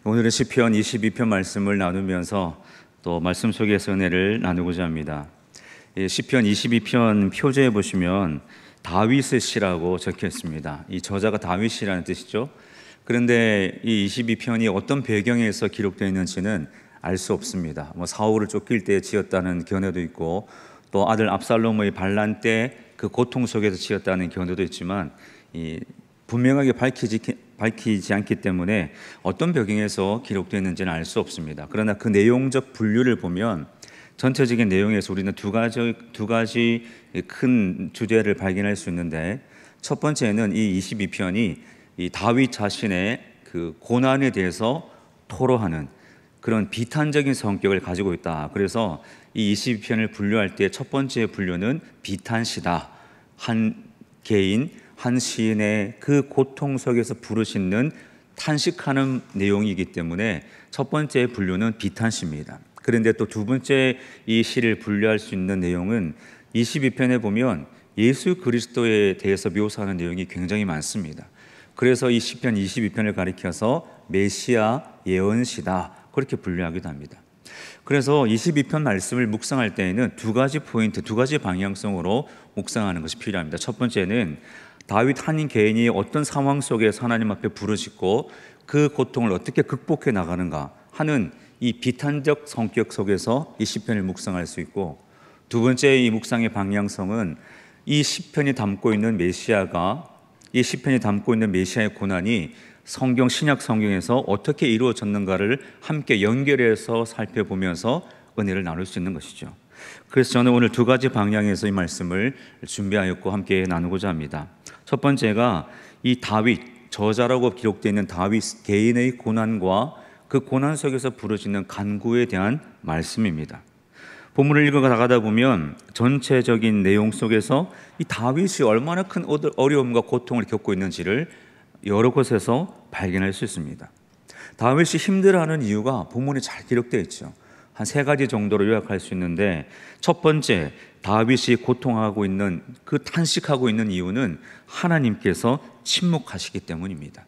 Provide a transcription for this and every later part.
오늘은 시편 22편 말씀을 나누면서 또 말씀 속에서 은혜를 나누고자 합니다. 시편 22편 표제에 보시면 다윗의 시라고 적혀 있습니다. 이 저자가 다윗이라는 뜻이죠. 그런데 이 22편이 어떤 배경에서 기록되어 있는지는 알 수 없습니다. 사울을 쫓길 때 지었다는 견해도 있고, 또 아들 압살롬의 반란 때 그 고통 속에서 지었다는 견해도 있지만, 분명하게 밝히지 않기 때문에 어떤 배경에서 기록되었는지는 알 수 없습니다. 그러나 그 내용적 분류를 보면 전체적인 내용에서 우리는 두 가지 큰 주제를 발견할 수 있는데, 첫 번째는 이 22편이 이 다윗 자신의 그 고난에 대해서 토로하는 그런 비탄적인 성격을 가지고 있다. 그래서 이 22편을 분류할 때 첫 번째 분류는 비탄시다. 한 개인, 한 시인의 그 고통 속에서 부르짖는 탄식하는 내용이기 때문에 첫 번째 분류는 비탄시입니다. 그런데 또 두 번째 이 시를 분류할 수 있는 내용은 22편에 보면 예수 그리스도에 대해서 묘사하는 내용이 굉장히 많습니다. 그래서 이 시편 22편을 가리켜서 메시아 예언시다, 그렇게 분류하기도 합니다. 그래서 22편 말씀을 묵상할 때에는 두 가지 포인트, 두 가지 방향성으로 묵상하는 것이 필요합니다. 첫 번째는 다윗 한 개인이 어떤 상황 속에서 하나님 앞에 부르짖고 그 고통을 어떻게 극복해 나가는가 하는 이 비탄적 성격 속에서 이 시편을 묵상할 수 있고, 두 번째 이 묵상의 방향성은 이 시편이 담고 있는 메시아의 고난이 신약 성경에서 어떻게 이루어졌는가를 함께 연결해서 살펴보면서 은혜를 나눌 수 있는 것이죠. 그래서 저는 오늘 두 가지 방향에서 이 말씀을 준비하였고 함께 나누고자 합니다. 첫 번째가 이 다윗, 저자라고 기록되어 있는 다윗 개인의 고난과 그 고난 속에서 부르짖는 간구에 대한 말씀입니다. 본문을 읽어가다 보면 전체적인 내용 속에서 이 다윗이 얼마나 큰 어려움과 고통을 겪고 있는지를 여러 곳에서 발견할 수 있습니다. 다윗이 힘들어하는 이유가 본문에 잘 기록되어 있죠. 한 세 가지 정도로 요약할 수 있는데, 첫 번째, 다윗이 고통하고 있는 탄식하고 있는 이유는 하나님께서 침묵하시기 때문입니다.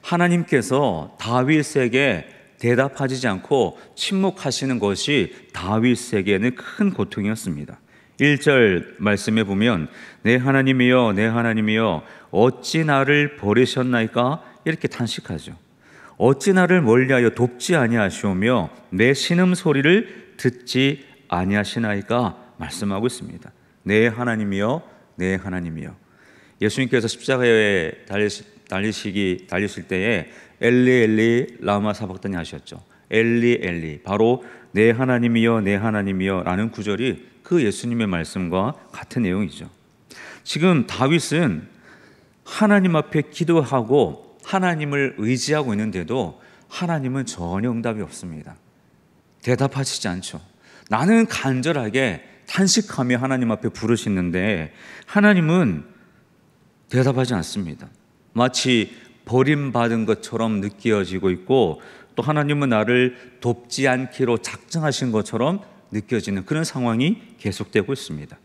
하나님께서 다윗에게 대답하지 않고 침묵하시는 것이 다윗에게는 큰 고통이었습니다. 1절 말씀에 보면 내 하나님이여 내 하나님이여 어찌 나를 버리셨나이까, 이렇게 탄식하죠. 어찌 나를 멀리하여 돕지 아니하시오며 내 신음 소리를 듣지 아니하시나이까 말씀하고 있습니다. 내 하나님이여 내 하나님이여. 예수님께서 십자가에 달리실 때에 엘리 엘리 라마 사박다니 하셨죠. 엘리 엘리, 바로 내 하나님이여 내 하나님이여 라는 구절이 그 예수님의 말씀과 같은 내용이죠. 지금 다윗은 하나님 앞에 기도하고 하나님을 의지하고 있는데도 하나님은 전혀 응답이 없습니다. 대답하시지 않죠. 나는 간절하게 탄식하며 하나님 앞에 부르짖는데 하나님은 대답하지 않습니다. 마치 버림받은 것처럼 느껴지고 있고, 또 하나님은 나를 돕지 않기로 작정하신 것처럼 느껴지는 그런 상황이 계속되고 있습니다.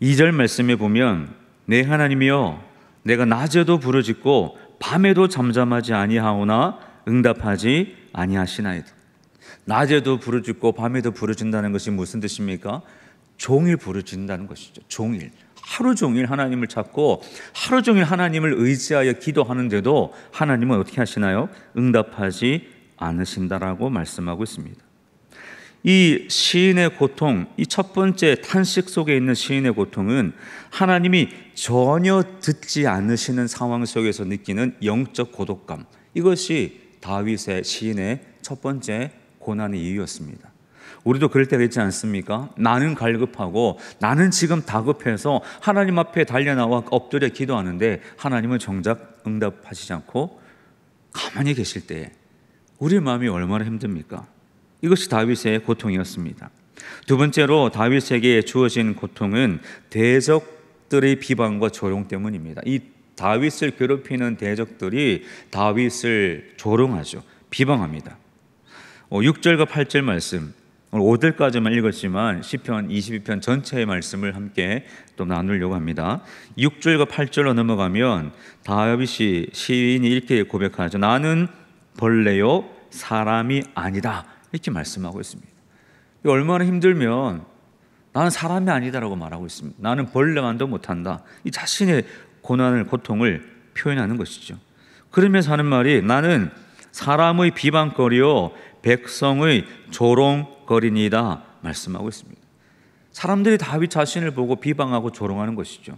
2절 말씀에 보면 내 하나님이여 내가 낮에도 부르짖고 밤에도 잠잠하지 아니하오나 응답하지 아니하시나이다. 낮에도 부르짖고 밤에도 부르짖는다는 것이 무슨 뜻입니까? 종일 부르짖는다는 것이죠. 종일, 하루 종일 하나님을 찾고 하루 종일 하나님을 의지하여 기도하는데도 하나님은 어떻게 하시나요? 응답하지 않으신다라고 말씀하고 있습니다. 이 시인의 고통, 이 첫 번째 탄식 속에 있는 시인의 고통은 하나님이 전혀 듣지 않으시는 상황 속에서 느끼는 영적 고독감, 이것이 다윗의 시인의 첫 번째 고난의 이유였습니다. 우리도 그럴 때가 있지 않습니까? 나는 갈급하고 나는 지금 다급해서 하나님 앞에 달려나와 엎드려 기도하는데 하나님은 정작 응답하시지 않고 가만히 계실 때에 우리의 마음이 얼마나 힘듭니까? 이것이 다윗의 고통이었습니다. 두 번째로 다윗에게 주어진 고통은 대적들의 비방과 조롱 때문입니다. 이 다윗을 괴롭히는 대적들이 다윗을 조롱하죠. 비방합니다. 6절과 8절 말씀, 오늘 5절까지만 읽었지만 시편 22편 전체의 말씀을 함께 또 나누려고 합니다. 6절과 8절로 넘어가면 다윗이 시인이 이렇게 고백하죠. 나는 벌레요 사람이 아니다, 이렇게 말씀하고 있습니다. 얼마나 힘들면 나는 사람이 아니다라고 말하고 있습니다. 나는 벌레만도 못한다. 이 자신의 고난을, 고통을 표현하는 것이죠. 그러면서 하는 말이 나는 사람의 비방거리요 백성의 조롱거리니다 말씀하고 있습니다. 사람들이 다윗 자신을 보고 비방하고 조롱하는 것이죠.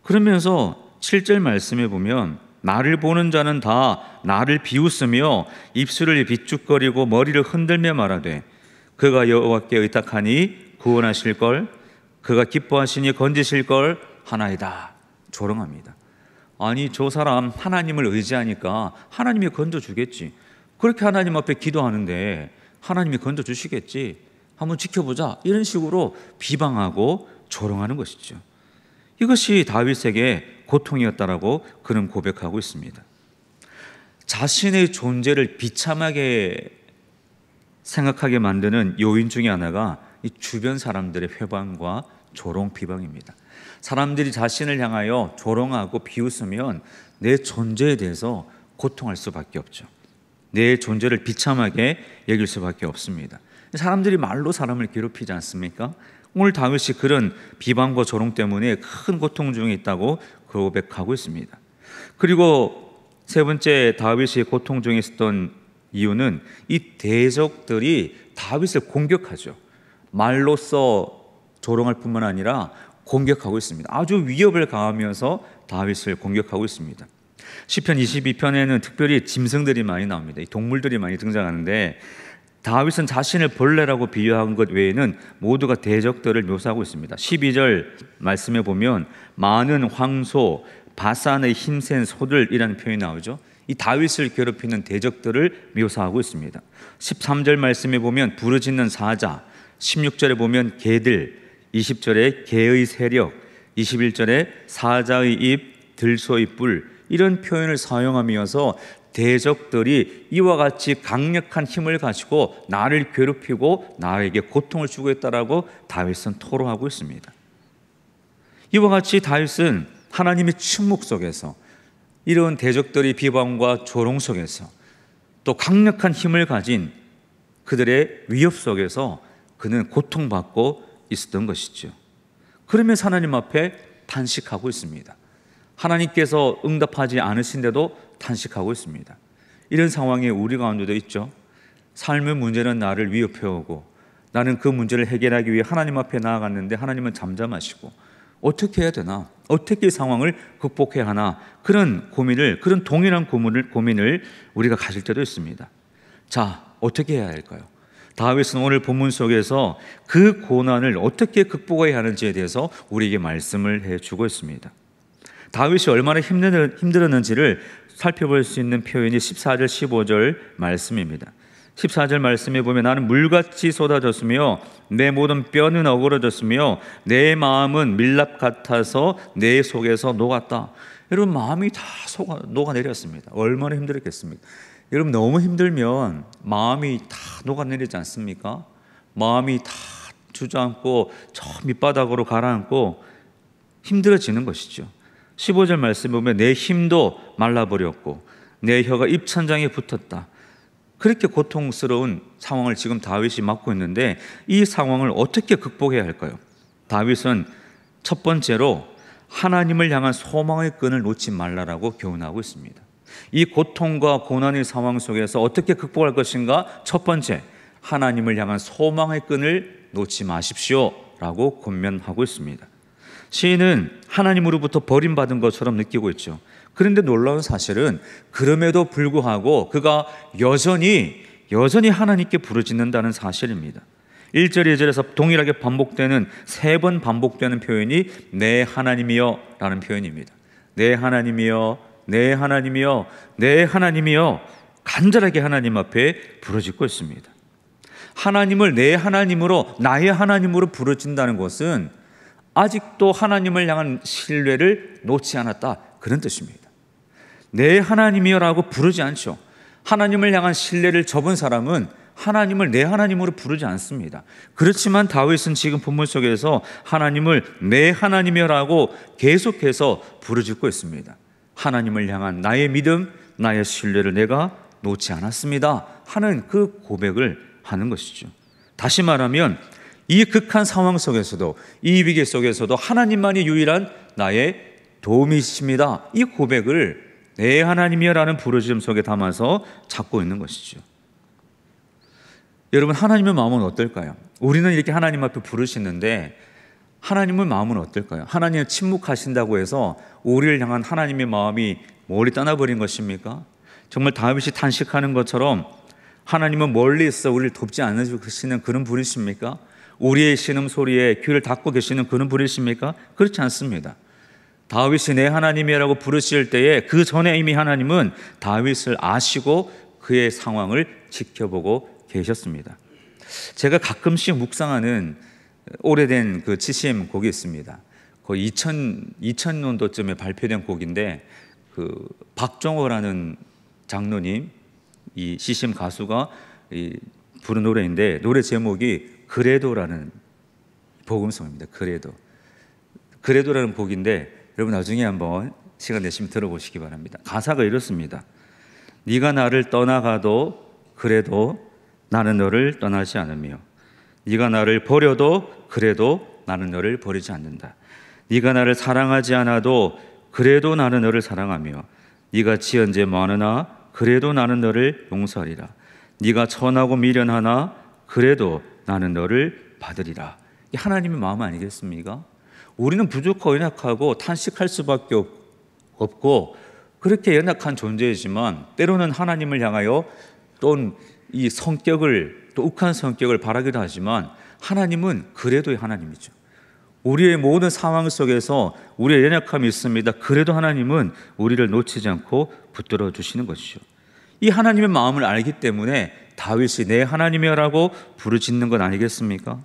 그러면서 7절 말씀에 보면 나를 보는 자는 다 나를 비웃으며 입술을 비축거리고 머리를 흔들며 말하되 그가 여호와께 의탁하니 구원하실걸, 그가 기뻐하시니 건지실걸 하나이다. 조롱합니다. 아니, 저 사람 하나님을 의지하니까 하나님이 건져주겠지. 그렇게 하나님 앞에 기도하는데 하나님이 건져주시겠지. 한번 지켜보자. 이런 식으로 비방하고 조롱하는 것이죠. 이것이 다윗에게 고통이었다라고 그는 고백하고 있습니다. 자신의 존재를 비참하게 생각하게 만드는 요인 중에 하나가 이 주변 사람들의 회방과 조롱, 비방입니다. 사람들이 자신을 향하여 조롱하고 비웃으면 내 존재에 대해서 고통할 수밖에 없죠. 내 존재를 비참하게 여길 수밖에 없습니다. 사람들이 말로 사람을 괴롭히지 않습니까? 오늘 다윗이 그런 비방과 조롱 때문에 큰 고통 중에 있다고 고백하고 있습니다. 그리고 세 번째 다윗이 고통 중에 있었던 이유는 이 대적들이 다윗을 공격하죠. 말로써 조롱할 뿐만 아니라 공격하고 있습니다. 아주 위협을 가하면서 다윗을 공격하고 있습니다. 시편 22편에는 특별히 짐승들이 많이 나옵니다. 이 동물들이 많이 등장하는데 다윗은 자신을 벌레라고 비유한 것 외에는 모두가 대적들을 묘사하고 있습니다. 12절 말씀에 보면 많은 황소, 바산의 힘센 소들이라는 표현이 나오죠. 이 다윗을 괴롭히는 대적들을 묘사하고 있습니다. 13절 말씀에 보면 부르짖는 사자, 16절에 보면 개들, 20절에 개의 세력, 21절에 사자의 입, 들소의 뿔, 이런 표현을 사용하면서 대적들이 이와 같이 강력한 힘을 가지고 나를 괴롭히고 나에게 고통을 주고 있다라고 다윗은 토로하고 있습니다. 이와 같이 다윗은 하나님의 침묵 속에서, 이런 대적들의 비방과 조롱 속에서, 또 강력한 힘을 가진 그들의 위협 속에서 그는 고통받고 있었던 것이죠. 그러면서 하나님 앞에 탄식하고 있습니다. 하나님께서 응답하지 않으신데도 탄식하고 있습니다. 이런 상황에 우리 가운데도 있죠. 삶의 문제는 나를 위협해오고 나는 그 문제를 해결하기 위해 하나님 앞에 나아갔는데 하나님은 잠잠하시고 어떻게 해야 되나? 어떻게 이 상황을 극복해야 하나? 그런 고민을, 그런 동일한 고민을 우리가 가질 때도 있습니다. 자, 어떻게 해야 할까요? 다윗은 오늘 본문 속에서 그 고난을 어떻게 극복해야 하는지에 대해서 우리에게 말씀을 해주고 있습니다. 다윗이 얼마나 힘들었는지를 살펴볼 수 있는 표현이 14절, 15절 말씀입니다. 14절 말씀에 보면 나는 물같이 쏟아졌으며 내 모든 뼈는 어그러졌으며 내 마음은 밀랍 같아서 내 속에서 녹았다. 여러분, 마음이 다 녹아내렸습니다. 얼마나 힘들었겠습니까? 여러분, 너무 힘들면 마음이 다 녹아내리지 않습니까? 마음이 다 주저앉고 저 밑바닥으로 가라앉고 힘들어지는 것이죠. 15절 말씀에 보면 내 힘도 말라버렸고 내 혀가 입천장에 붙었다. 그렇게 고통스러운 상황을 지금 다윗이 맞고 있는데 이 상황을 어떻게 극복해야 할까요? 다윗은 첫 번째로 하나님을 향한 소망의 끈을 놓지 말라라고 교훈하고 있습니다. 이 고통과 고난의 상황 속에서 어떻게 극복할 것인가? 첫 번째, 하나님을 향한 소망의 끈을 놓지 마십시오 라고 권면하고 있습니다. 시인은 하나님으로부터 버림받은 것처럼 느끼고 있죠. 그런데 놀라운 사실은 그럼에도 불구하고 그가 여전히 하나님께 부르짖는다는 사실입니다. 1절, 2절에서 동일하게 반복되는, 3번 반복되는 표현이 내 하나님이여 라는 표현입니다. 내 하나님이여, 내 하나님이여, 내 하나님이여, 간절하게 하나님 앞에 부르짖고 있습니다. 하나님을 내 하나님으로, 나의 하나님으로 부르짖는다는 것은 아직도 하나님을 향한 신뢰를 놓지 않았다, 그런 뜻입니다. 내 하나님이여라고 부르지 않죠. 하나님을 향한 신뢰를 접은 사람은 하나님을 내 하나님으로 부르지 않습니다. 그렇지만 다윗은 지금 본문 속에서 하나님을 내 하나님이라고 계속해서 부르짖고 있습니다. 하나님을 향한 나의 믿음, 나의 신뢰를 내가 놓지 않았습니다 하는 그 고백을 하는 것이죠. 다시 말하면 이 극한 상황 속에서도, 이 위기 속에서도 하나님만이 유일한 나의 도움이십니다, 이 고백을 내 하나님이여라는 부르짖음 속에 담아서 잡고 있는 것이죠. 여러분, 하나님의 마음은 어떨까요? 우리는 이렇게 하나님 앞에 부르시는데 하나님의 마음은 어떨까요? 하나님은 침묵하신다고 해서 우리를 향한 하나님의 마음이 멀리 떠나버린 것입니까? 정말 다윗이 탄식하는 것처럼 하나님은 멀리 있어 우리를 돕지 않으시는 그런 분이십니까? 우리의 신음소리에 귀를 닫고 계시는 그런 분이십니까? 그렇지 않습니다. 다윗이 내 하나님이라고 부르실 때에 그 전에 이미 하나님은 다윗을 아시고 그의 상황을 지켜보고 계셨습니다. 제가 가끔씩 묵상하는 오래된 그 CCM 곡이 있습니다. 거의 2000년도쯤에 발표된 곡인데 그 박정호라는 장로님, 이 CCM 가수가 부른 노래인데 노래 제목이 그래도라는 복음송입니다. 그래도라는 곡인데 여러분 나중에 한번 시간 내시면 들어보시기 바랍니다. 가사가 이렇습니다. 네가 나를 떠나가도 그래도 나는 너를 떠나지 않으며 네가 나를 버려도 그래도 나는 너를 버리지 않는다. 네가 나를 사랑하지 않아도 그래도 나는 너를 사랑하며 네가 지은 죄 많으나 그래도 나는 너를 용서하리라. 네가 천하고 미련하나 그래도 나는 너를 받으리라. 이 하나님의 마음 아니겠습니까? 우리는 부족하고 연약하고 탄식할 수밖에 없고 그렇게 연약한 존재이지만 때로는 하나님을 향하여 또는 이 성격을, 또 욱한 성격을 바라기도 하지만 하나님은 그래도의 하나님이죠. 우리의 모든 상황 속에서 우리의 연약함이 있습니다. 그래도 하나님은 우리를 놓치지 않고 붙들어 주시는 것이죠. 이 하나님의 마음을 알기 때문에 다윗이 내 하나님이라고 부르짖는 것 아니겠습니까?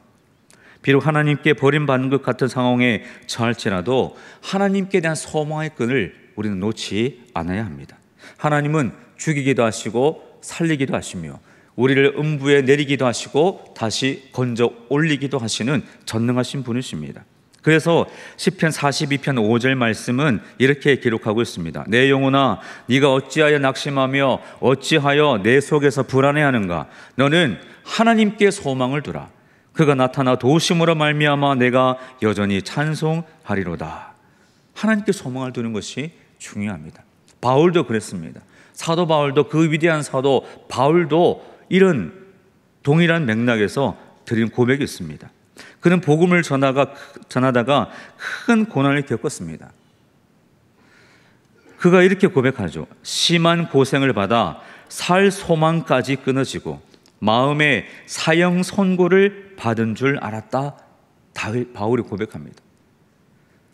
비록 하나님께 버림받는 것 같은 상황에 처할지라도 하나님께 대한 소망의 끈을 우리는 놓지 않아야 합니다. 하나님은 죽이기도 하시고 살리기도 하시며 우리를 음부에 내리기도 하시고 다시 건져 올리기도 하시는 전능하신 분이십니다. 그래서 시편 42편 5절 말씀은 이렇게 기록하고 있습니다. 내 영혼아 네가 어찌하여 낙심하며 어찌하여 내 속에서 불안해하는가. 너는 하나님께 소망을 두라. 그가 나타나 도우심으로 말미암아 내가 여전히 찬송하리로다. 하나님께 소망을 두는 것이 중요합니다. 바울도 그랬습니다. 사도 바울도, 그 위대한 사도 바울도 이런 동일한 맥락에서 드린 고백이 있습니다. 그는 복음을 전하다가 큰 고난을 겪었습니다. 그가 이렇게 고백하죠. 심한 고생을 받아 살 소망까지 끊어지고 마음에 사형 선고를 받은 줄 알았다. 바울이 고백합니다.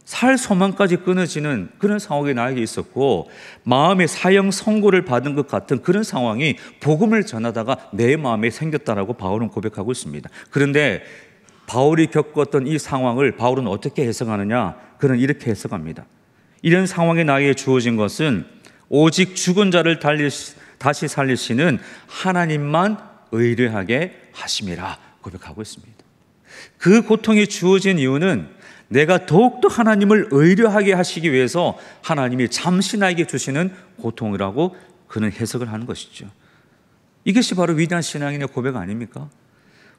살 소망까지 끊어지는 그런 상황이 나에게 있었고 마음에 사형 선고를 받은 것 같은 그런 상황이 복음을 전하다가 내 마음에 생겼다라고 바울은 고백하고 있습니다. 그런데 바울이 겪었던 이 상황을 바울은 어떻게 해석하느냐? 그는 이렇게 해석합니다. 이런 상황에 나에게 주어진 것은 오직 죽은 자를 다시 살리시는 하나님만 의뢰하게 하심이라 고백하고 있습니다. 그 고통이 주어진 이유는 내가 더욱더 하나님을 의뢰하게 하시기 위해서 하나님이 잠시 나에게 주시는 고통이라고 그는 해석을 하는 것이죠. 이것이 바로 위대한 신앙인의 고백 아닙니까?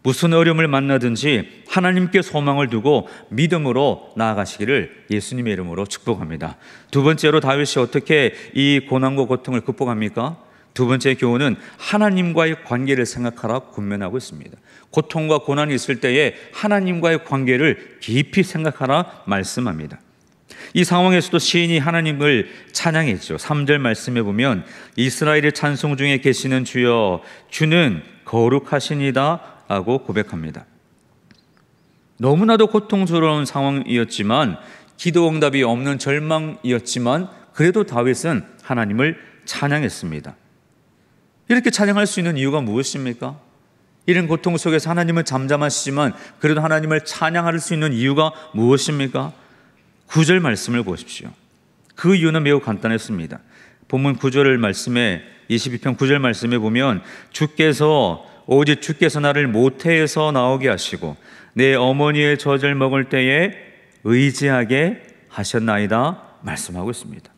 무슨 어려움을 만나든지 하나님께 소망을 두고 믿음으로 나아가시기를 예수님의 이름으로 축복합니다. 두 번째로 다윗이 어떻게 이 고난과 고통을 극복합니까? 두 번째 교훈은 하나님과의 관계를 생각하라 권면하고 있습니다. 고통과 고난이 있을 때에 하나님과의 관계를 깊이 생각하라 말씀합니다. 이 상황에서도 시인이 하나님을 찬양했죠. 3절 말씀에 보면 이스라엘의 찬송 중에 계시는 주여 주는 거룩하시니다 라고 고백합니다. 너무나도 고통스러운 상황이었지만 기도 응답이 없는 절망이었지만 그래도 다윗은 하나님을 찬양했습니다. 이렇게 찬양할 수 있는 이유가 무엇입니까? 이런 고통 속에서 하나님은 잠잠하시지만 그래도 하나님을 찬양할 수 있는 이유가 무엇입니까? 9절 말씀을 보십시오. 그 이유는 매우 간단했습니다. 본문 9절 말씀에 22편 9절 말씀에 보면 주께서 오직 주께서 나를 모태에서 나오게 하시고 내 어머니의 젖을 먹을 때에 의지하게 하셨나이다 말씀하고 있습니다.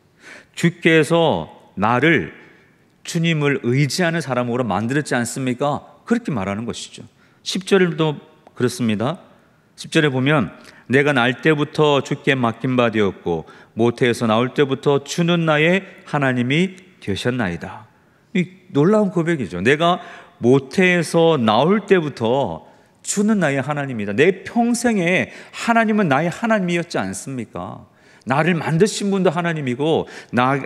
주께서 나를 주님을 의지하는 사람으로 만들었지 않습니까? 그렇게 말하는 것이죠. 10절도 그렇습니다. 10절에 보면 내가 날 때부터 주께 맡긴 바 되었고 모태에서 나올 때부터 주는 나의 하나님이 되셨나이다. 이 놀라운 고백이죠. 내가 모태에서 나올 때부터 주는 나의 하나님이다. 내 평생에 하나님은 나의 하나님이었지 않습니까? 나를 만드신 분도 하나님이고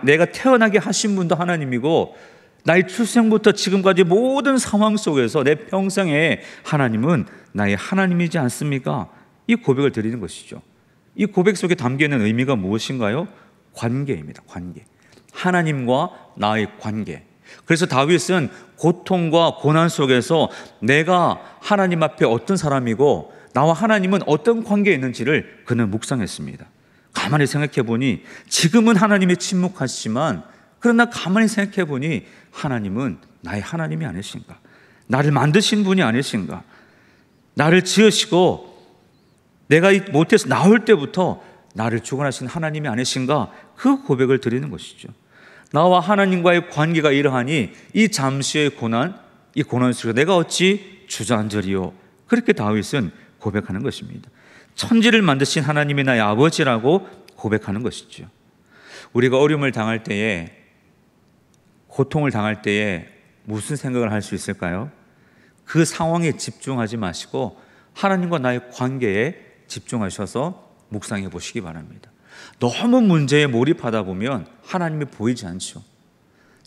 내가 태어나게 하신 분도 하나님이고 나의 출생부터 지금까지 모든 상황 속에서 내 평생에 하나님은 나의 하나님이지 않습니까? 이 고백을 드리는 것이죠. 이 고백 속에 담겨있는 의미가 무엇인가요? 관계입니다. 관계. 하나님과 나의 관계. 그래서 다윗은 고통과 고난 속에서 내가 하나님 앞에 어떤 사람이고 나와 하나님은 어떤 관계에 있는지를 그는 묵상했습니다. 가만히 생각해 보니 지금은 하나님이 침묵하시지만 그러나 가만히 생각해 보니 하나님은 나의 하나님이 아니신가? 나를 만드신 분이 아니신가? 나를 지으시고 내가 이 모태에서 나올 때부터 나를 주관하신 하나님이 아니신가? 그 고백을 드리는 것이죠. 나와 하나님과의 관계가 이러하니 이 잠시의 고난, 이 고난 속에서 내가 어찌 주저앉으리요? 그렇게 다윗은 고백하는 것입니다. 천지를 만드신 하나님이 나의 아버지라고 고백하는 것이죠. 우리가 어려움을 당할 때에, 고통을 당할 때에 무슨 생각을 할 수 있을까요? 그 상황에 집중하지 마시고 하나님과 나의 관계에 집중하셔서 묵상해 보시기 바랍니다. 너무 문제에 몰입하다 보면 하나님이 보이지 않죠.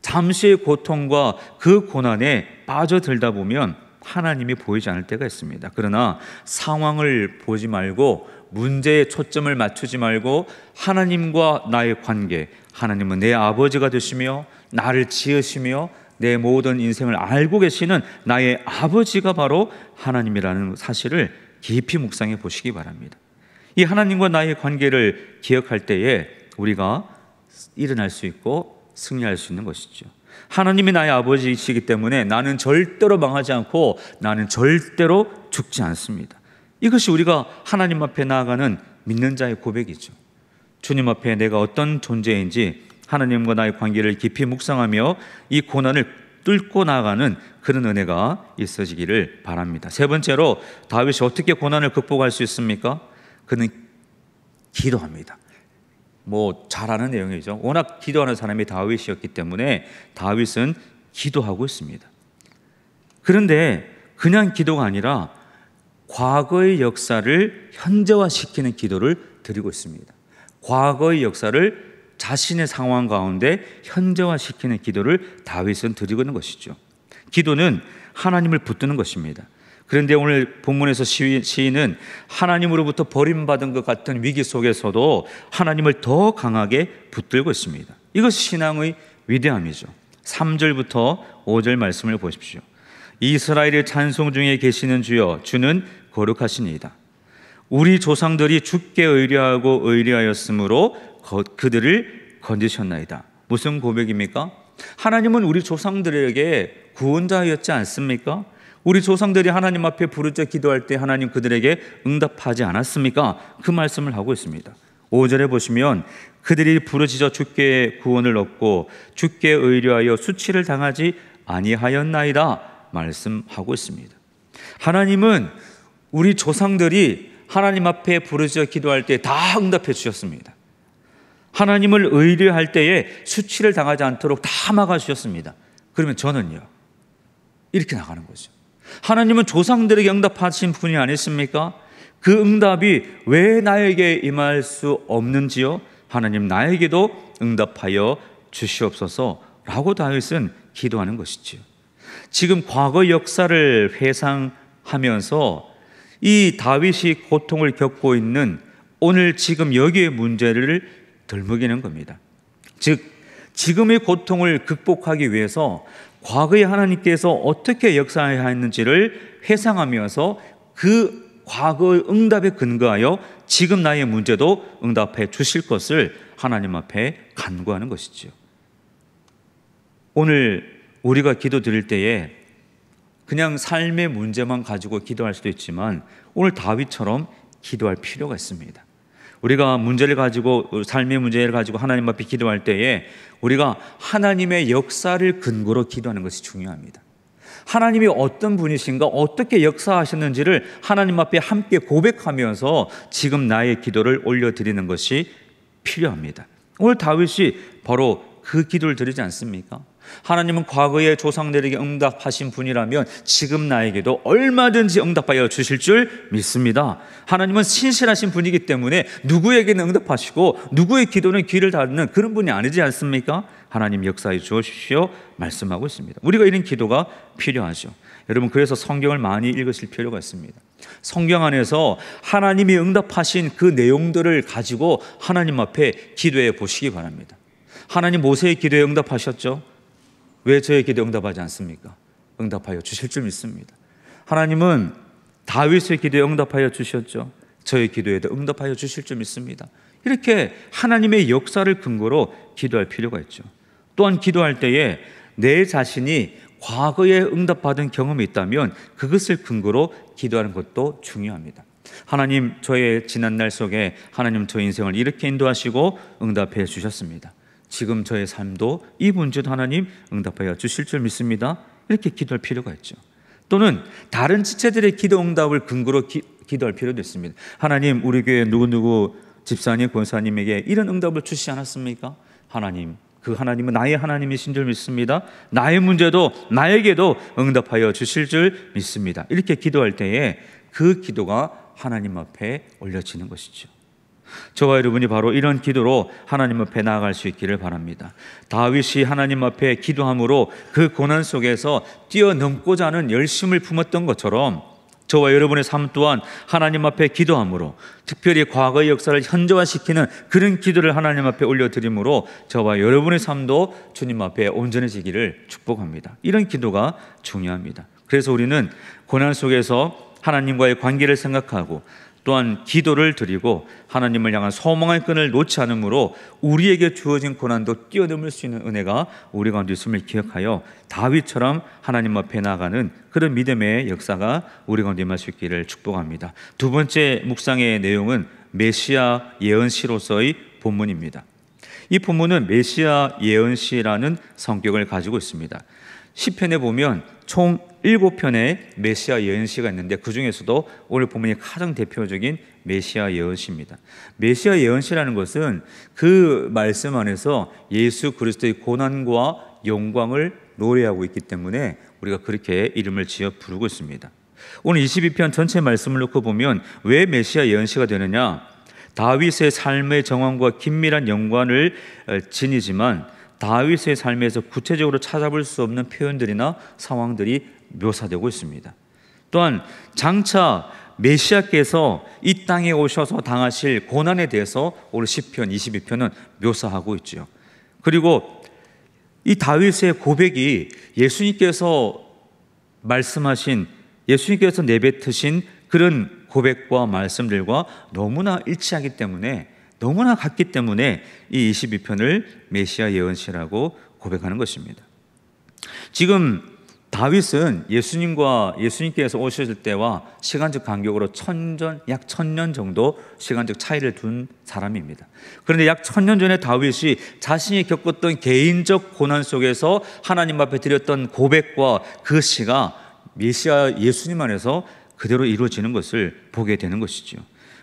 잠시의 고통과 그 고난에 빠져들다 보면 하나님이 보이지 않을 때가 있습니다. 그러나 상황을 보지 말고 문제에 초점을 맞추지 말고 하나님과 나의 관계, 하나님은 내 아버지가 되시며 나를 지으시며 내 모든 인생을 알고 계시는 나의 아버지가 바로 하나님이라는 사실을 깊이 묵상해 보시기 바랍니다. 이 하나님과 나의 관계를 기억할 때에 우리가 일어날 수 있고 승리할 수 있는 것이죠. 하나님이 나의 아버지이시기 때문에 나는 절대로 망하지 않고 나는 절대로 죽지 않습니다. 이것이 우리가 하나님 앞에 나아가는 믿는 자의 고백이죠. 주님 앞에 내가 어떤 존재인지 하나님과 나의 관계를 깊이 묵상하며 이 고난을 뚫고 나아가는 그런 은혜가 있어지기를 바랍니다. 세 번째로 다윗이 어떻게 고난을 극복할 수 있습니까? 그는 기도합니다. 잘 아는 내용이죠. 워낙 기도하는 사람이 다윗이었기 때문에 다윗은 기도하고 있습니다. 그런데 그냥 기도가 아니라 과거의 역사를 현재화시키는 기도를 드리고 있습니다. 과거의 역사를 자신의 상황 가운데 현재화시키는 기도를 다윗은 드리고 있는 것이죠. 기도는 하나님을 붙드는 것입니다. 그런데 오늘 본문에서 시인은 하나님으로부터 버림받은 것 같은 위기 속에서도 하나님을 더 강하게 붙들고 있습니다. 이것이 신앙의 위대함이죠. 3절부터 5절 말씀을 보십시오. 이스라엘의 찬송 중에 계시는 주여, 주는 거룩하시니이다. 우리 조상들이 주께 의뢰하고 의뢰하였으므로 그들을 건지셨나이다. 무슨 고백입니까? 하나님은 우리 조상들에게 구원자였지 않습니까? 우리 조상들이 하나님 앞에 부르짖어 기도할 때 하나님 그들에게 응답하지 않았습니까? 그 말씀을 하고 있습니다. 5절에 보시면 그들이 부르짖어 주께 구원을 얻고 주께 의뢰하여 수치를 당하지 아니하였나이다 말씀하고 있습니다. 하나님은 우리 조상들이 하나님 앞에 부르짖어 기도할 때 다 응답해 주셨습니다. 하나님을 의뢰할 때에 수치를 당하지 않도록 다 막아주셨습니다. 그러면 저는요, 이렇게 나가는 거죠. 하나님은 조상들에게 응답하신 분이 아니십니까? 그 응답이 왜 나에게 임할 수 없는지요? 하나님 나에게도 응답하여 주시옵소서 라고 다윗은 기도하는 것이지요. 지금 과거 역사를 회상하면서 이 다윗이 고통을 겪고 있는 오늘 지금 여기의 문제를 덜먹이는 겁니다. 즉 지금의 고통을 극복하기 위해서 과거에 하나님께서 어떻게 역사하였는지를 회상하면서 그 과거의 응답에 근거하여 지금 나의 문제도 응답해 주실 것을 하나님 앞에 간구하는 것이죠. 오늘 우리가 기도 드릴 때에 그냥 삶의 문제만 가지고 기도할 수도 있지만 오늘 다윗처럼 기도할 필요가 있습니다. 우리가 문제를 가지고, 삶의 문제를 가지고 하나님 앞에 기도할 때에 우리가 하나님의 역사를 근거로 기도하는 것이 중요합니다. 하나님이 어떤 분이신가, 어떻게 역사하셨는지를 하나님 앞에 함께 고백하면서 지금 나의 기도를 올려드리는 것이 필요합니다. 오늘 다윗이 바로 그 기도를 드리지 않습니까? 하나님은 과거의 조상들에게 응답하신 분이라면 지금 나에게도 얼마든지 응답하여 주실 줄 믿습니다. 하나님은 신실하신 분이기 때문에 누구에게는 응답하시고 누구의 기도는 귀를 닫는 그런 분이 아니지 않습니까? 하나님 역사해 주십시오 말씀하고 있습니다. 우리가 이런 기도가 필요하죠. 여러분, 그래서 성경을 많이 읽으실 필요가 있습니다. 성경 안에서 하나님이 응답하신 그 내용들을 가지고 하나님 앞에 기도해 보시기 바랍니다. 하나님 모세의 기도에 응답하셨죠? 왜 저의 기도에 응답하지 않습니까? 응답하여 주실 줄 믿습니다. 하나님은 다윗의 기도에 응답하여 주셨죠? 저의 기도에도 응답하여 주실 줄 믿습니다. 이렇게 하나님의 역사를 근거로 기도할 필요가 있죠. 또한 기도할 때에 내 자신이 과거에 응답받은 경험이 있다면 그것을 근거로 기도하는 것도 중요합니다. 하나님, 저의 지난날 속에 하나님 저의 인생을 이렇게 인도하시고 응답해 주셨습니다. 지금 저의 삶도 이 문제도 하나님 응답하여 주실 줄 믿습니다. 이렇게 기도할 필요가 있죠. 또는 다른 지체들의 기도 응답을 근거로 기도할 필요도 있습니다. 하나님, 우리 교회 누구누구 집사님, 권사님에게 이런 응답을 주시지 않았습니까? 하나님, 그 하나님은 나의 하나님이신 줄 믿습니다. 나의 문제도 나에게도 응답하여 주실 줄 믿습니다. 이렇게 기도할 때에 그 기도가 하나님 앞에 올려지는 것이죠. 저와 여러분이 바로 이런 기도로 하나님 앞에 나아갈 수 있기를 바랍니다. 다윗이 하나님 앞에 기도함으로 그 고난 속에서 뛰어넘고자 하는 열심을 품었던 것처럼 저와 여러분의 삶 또한 하나님 앞에 기도함으로, 특별히 과거의 역사를 현저화시키는 그런 기도를 하나님 앞에 올려드림으로 저와 여러분의 삶도 주님 앞에 온전해지기를 축복합니다. 이런 기도가 중요합니다. 그래서 우리는 고난 속에서 하나님과의 관계를 생각하고 또한 기도를 드리고 하나님을 향한 소망의 끈을 놓지 않으므로 우리에게 주어진 고난도 뛰어넘을 수 있는 은혜가 우리 가운데 있음을 기억하여 다윗처럼 하나님 앞에 나아가는 그런 믿음의 역사가 우리 가운데 임할 수 있기를 축복합니다. 두 번째 묵상의 내용은 메시아 예언시로서의 본문입니다. 이 본문은 메시아 예언시라는 성격을 가지고 있습니다. 시편에 보면 총 7편의 메시아 예언시가 있는데 그 중에서도 오늘 본문이 가장 대표적인 메시아 예언시입니다. 메시아 예언시라는 것은 그 말씀 안에서 예수 그리스도의 고난과 영광을 노래하고 있기 때문에 우리가 그렇게 이름을 지어 부르고 있습니다. 오늘 22편 전체 말씀을 놓고 보면 왜 메시아 예언시가 되느냐? 다윗의 삶의 정황과 긴밀한 연관을 지니지만 다윗의 삶에서 구체적으로 찾아볼 수 없는 표현들이나 상황들이 묘사되고 있습니다. 또한 장차 메시아께서 이 땅에 오셔서 당하실 고난에 대해서 오늘 시편 22편은 묘사하고 있죠. 그리고 이 다윗의 고백이 예수님께서 말씀하신, 예수님께서 내뱉으신 그런 고백과 말씀들과 너무나 일치하기 때문에, 너무나 같기 때문에 이 22편을 메시아 예언시라고 고백하는 것입니다. 지금 다윗은 예수님께서 오셨을 때와 시간적 간격으로 약 1000년 정도 시간적 차이를 둔 사람입니다. 그런데 약 1000년 전에 다윗이 자신이 겪었던 개인적 고난 속에서 하나님 앞에 드렸던 고백과 그 시가 메시아 예수님 안에서 그대로 이루어지는 것을 보게 되는 것이죠.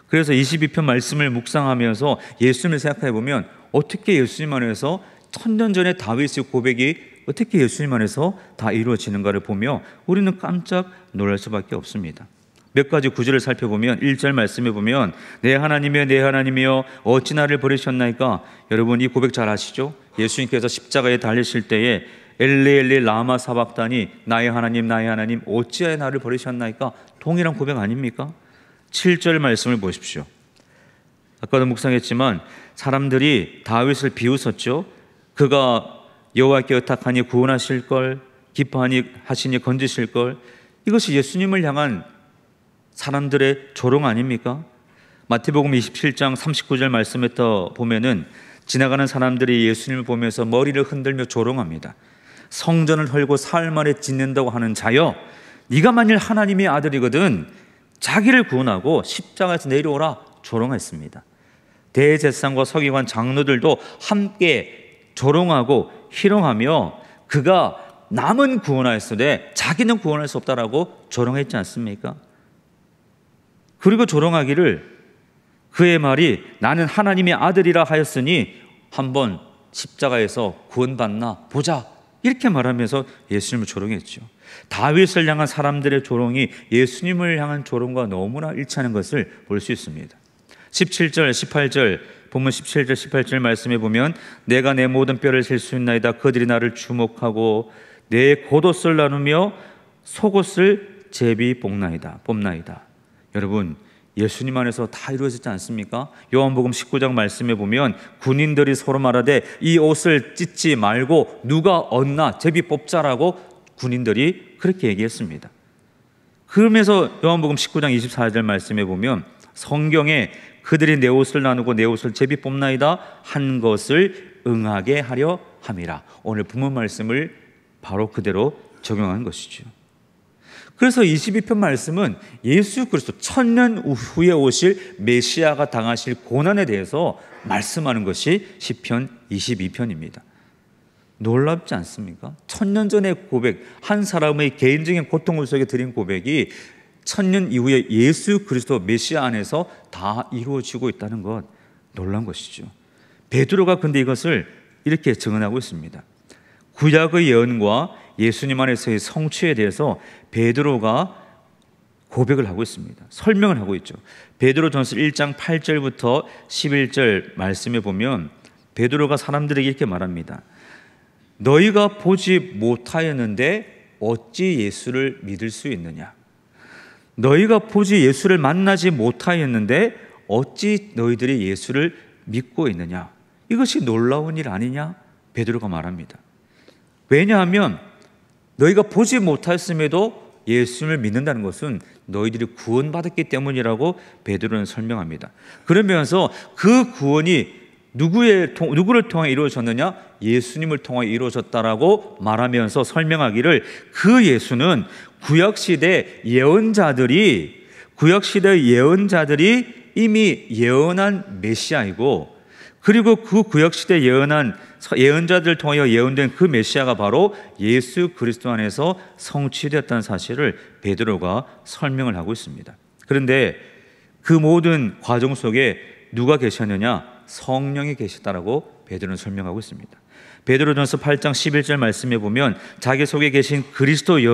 그래서 22편 말씀을 묵상하면서 예수님을 생각해 보면 어떻게 예수님 안에서 1000년 전에 다윗의 고백이 어떻게 예수님 안에서 다 이루어지는가를 보며 우리는 깜짝 놀랄 수밖에 없습니다. 몇 가지 구절을 살펴보면 1절 말씀에 보면 내 하나님이여 내 하나님이여 어찌 나를 버리셨나이까. 여러분 이 고백 잘 아시죠? 예수님께서 십자가에 달리실 때에 엘리 엘리 라마 사박다니 나의 하나님 어찌하여 나를 버리셨나이까. 동일한 고백 아닙니까? 7절 말씀을 보십시오. 아까도 묵상했지만 사람들이 다윗을 비웃었죠. 그가 여호와께 의탁하니 구원하실 걸, 기뻐하니 하시니 건지실 걸. 이것이 예수님을 향한 사람들의 조롱 아닙니까? 마태복음 27장 39절 말씀에 더 보면은 지나가는 사람들이 예수님을 보면서 머리를 흔들며 조롱합니다. 성전을 헐고 사흘 만에 짓는다고 하는 자여, 네가 만일 하나님의 아들이거든 자기를 구원하고 십자가에서 내려오라 조롱했습니다. 대제사장과 서기관 장로들도 함께 조롱하고 희롱하며 그가 남은 구원하였으되 자기는 구원할 수 없다라고 조롱했지 않습니까? 그리고 조롱하기를 그의 말이 나는 하나님의 아들이라 하였으니 한번 십자가에서 구원받나 보자 이렇게 말하면서 예수님을 조롱했죠. 다윗을 향한 사람들의 조롱이 예수님을 향한 조롱과 너무나 일치하는 것을 볼 수 있습니다. 17절 18절 본문 17절 18절 말씀에 보면 내가 내 모든 뼈를 셀 수 있나이다. 그들이 나를 주목하고 내 겉옷을 나누며 속옷을 제비 뽑나이다. 여러분 예수님 안에서 다 이루어지지 않습니까? 요한복음 19장 말씀에 보면 군인들이 서로 말하되 이 옷을 찢지 말고 누가 얻나 제비 뽑자라고 군인들이 그렇게 얘기했습니다. 그러면서 요한복음 19장 24절 말씀에 보면 성경에 그들이 내 옷을 나누고 내 옷을 제비 뽑나이다 한 것을 응하게 하려 함이라. 오늘 본문 말씀을 바로 그대로 적용한 것이죠. 그래서 22편 말씀은 예수 그리스도 천년 후에 오실 메시아가 당하실 고난에 대해서 말씀하는 것이 시편 22편입니다. 놀랍지 않습니까? 천년 전의 고백, 한 사람의 개인적인 고통을 속에 드린 고백이 천년 이후에 예수 그리스도 메시아 안에서 다 이루어지고 있다는 것, 놀라운 것이죠. 베드로가 근데 이것을 이렇게 증언하고 있습니다. 구약의 예언과 예수님 안에서의 성취에 대해서 베드로가 고백을 하고 있습니다. 설명을 하고 있죠. 베드로전서 1장 8절부터 11절 말씀에 보면 베드로가 사람들에게 이렇게 말합니다. 너희가 보지 못하였는데 어찌 예수를 믿을 수 있느냐? 너희가 보지 예수를 만나지 못하였는데 어찌 너희들이 예수를 믿고 있느냐? 이것이 놀라운 일 아니냐? 베드로가 말합니다. 왜냐하면 너희가 보지 못하였음에도 예수를 믿는다는 것은 너희들이 구원받았기 때문이라고 베드로는 설명합니다. 그러면서 그 구원이 누구를 통해 이루어졌느냐? 예수님을 통해 이루어졌다라고 말하면서 설명하기를 그 예수는 구약시대 예언자들이 이미 예언한 메시아이고 그리고 그 구약시대 예언자들을 통하여 예언된 그 메시아가 바로 예수 그리스도 안에서 성취되었다는 사실을 베드로가 설명을 하고 있습니다. 그런데 그 모든 과정 속에 누가 계셨느냐? 성령이 계시다라고 베드로는 설명하고 있습니다. 베드로전서 8장 11절 말씀에 보면 자기 속에 계신 그리스도의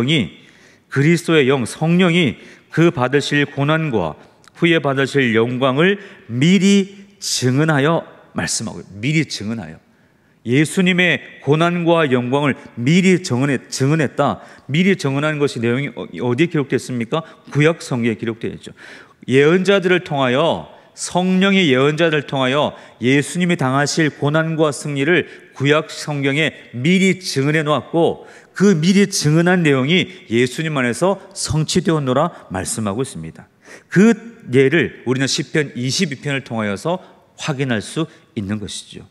영 성령이 그 받으실 고난과 후에 받으실 영광을 미리 증언하여 말씀하고 미리 증언하여 예수님의 고난과 영광을 미리 증언했다. 미리 증언한 것이 내용이 어디에 기록됐습니까? 구약 성경에 기록되어 있죠. 예언자들을 통하여 성령의 예언자들을 통하여 예수님이 당하실 고난과 승리를 구약 성경에 미리 증언해 놓았고 그 미리 증언한 내용이 예수님 안에서 성취되었노라 말씀하고 있습니다. 그 예를 우리는 시편 22편을 통하여서 확인할 수 있는 것이죠.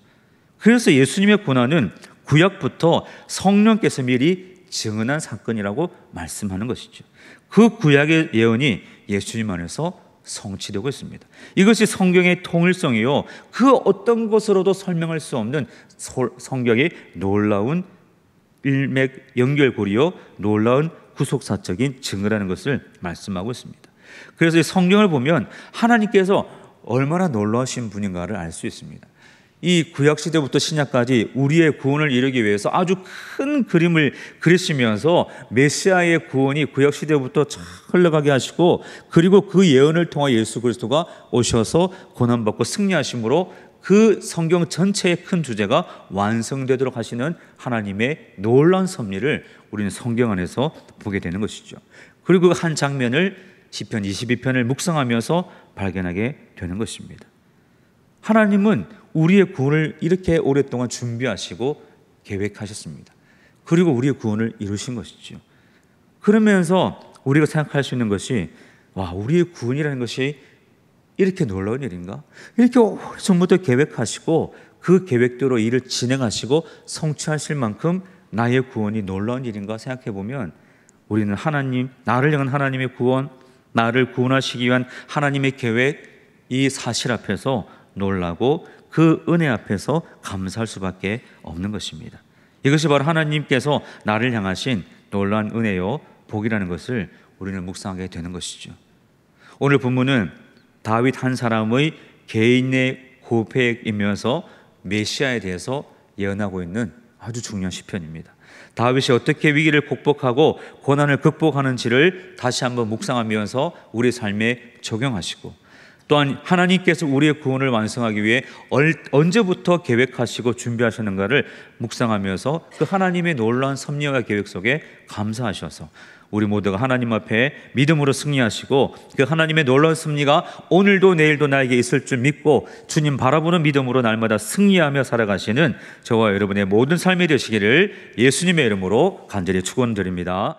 그래서 예수님의 고난은 구약부터 성령께서 미리 증언한 사건이라고 말씀하는 것이죠. 그 구약의 예언이 예수님 안에서 성취되고 있습니다. 이것이 성경의 통일성이요 그 어떤 것으로도 설명할 수 없는 성경의 놀라운 일맥 연결고리요 놀라운 구속사적인 증거라는 것을 말씀하고 있습니다. 그래서 이 성경을 보면 하나님께서 얼마나 놀라우신 분인가를 알 수 있습니다. 이 구약시대부터 신약까지 우리의 구원을 이루기 위해서 아주 큰 그림을 그리시면서 메시아의 구원이 구약시대부터 쫙 흘러가게 하시고 그리고 그 예언을 통해 예수 그리스도가 오셔서 고난받고 승리하심으로 그 성경 전체의 큰 주제가 완성되도록 하시는 하나님의 놀라운 섭리를 우리는 성경 안에서 보게 되는 것이죠. 그리고 그 한 장면을 시편 22편을 묵상하면서 발견하게 되는 것입니다. 하나님은 우리의 구원을 이렇게 오랫동안 준비하시고 계획하셨습니다. 그리고 우리의 구원을 이루신 것이죠. 그러면서 우리가 생각할 수 있는 것이 와, 우리의 구원이라는 것이 이렇게 놀라운 일인가? 이렇게 오래전부터 계획하시고 그 계획대로 일을 진행하시고 성취하실 만큼 나의 구원이 놀라운 일인가 생각해 보면 우리는 하나님, 나를 향한 하나님의 구원, 나를 구원하시기 위한 하나님의 계획, 이 사실 앞에서 놀라고 그 은혜 앞에서 감사할 수밖에 없는 것입니다. 이것이 바로 하나님께서 나를 향하신 놀라운 은혜요 복이라는 것을 우리는 묵상하게 되는 것이죠. 오늘 본문은 다윗 한 사람의 개인의 고백이면서 메시아에 대해서 예언하고 있는 아주 중요한 시편입니다. 다윗이 어떻게 위기를 극복하고 고난을 극복하는지를 다시 한번 묵상하면서 우리 삶에 적용하시고, 또한 하나님께서 우리의 구원을 완성하기 위해 언제부터 계획하시고 준비하셨는가를 묵상하면서 그 하나님의 놀라운 섭리와 계획 속에 감사하셔서 우리 모두가 하나님 앞에 믿음으로 승리하시고, 그 하나님의 놀라운 섭리가 오늘도 내일도 나에게 있을 줄 믿고 주님 바라보는 믿음으로 날마다 승리하며 살아가시는 저와 여러분의 모든 삶이 되시기를 예수님의 이름으로 간절히 축원드립니다.